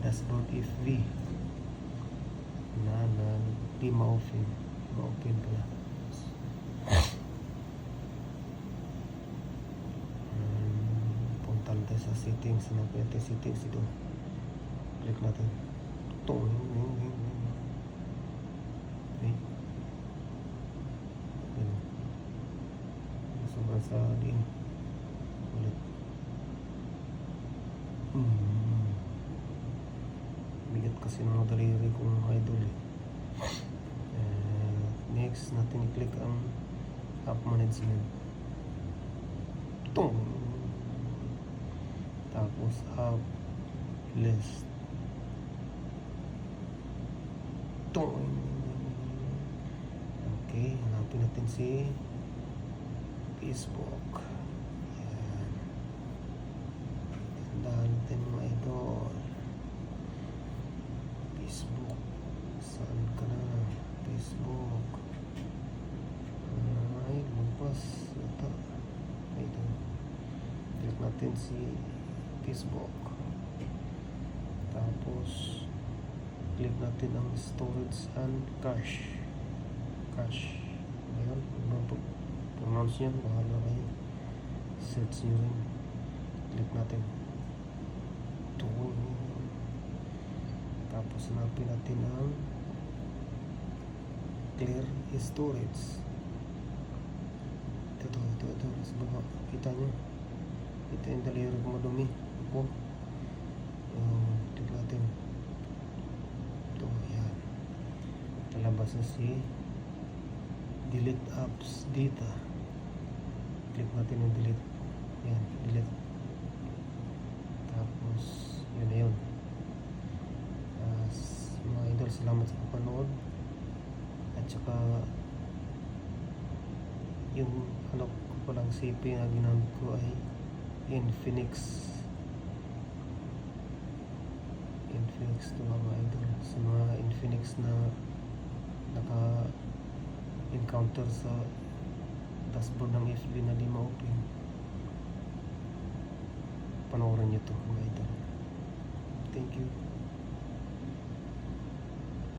dashboard FV na di ma-open pala. Punta tayo sa settings. Hanapin natin settings ito, click natin ito. Sobrang sa din ulit. Bigat kasi ng mga daliri kong idol eh. Next natin i-click ang app management. Tung! Tapos app list. Tung! Okay, hanapin natin si Facebook. Yan. Tandaan natin mga idol. Facebook. Saan ka na? Facebook. Ay, lumpas. Ito. Ito. Click natin si Facebook. Tapos click natin ang storage and cache. Ayan. Pronounce yan. Bahala kayo. Search nyo rin. Click natin. Ito. Tapos hanapin natin ang clear storage. Ito. Sa baba. Kita nyo. Ito yung daliri ko madumi. Ito. Click natin. Ito. Yan. Talabas na si delete apps data. Click natin yung delete. Yan. Delete. Tapos yun na yun. Mga idol, salamat sa kapanood. At saka yung ano ko palang CP na ginamit ko ay Infinix to mga idol. Sa mga Infinix na naka-encounter sa dashboard ng FB na di ma-open, panoorin nyo to mga idol. Thank you.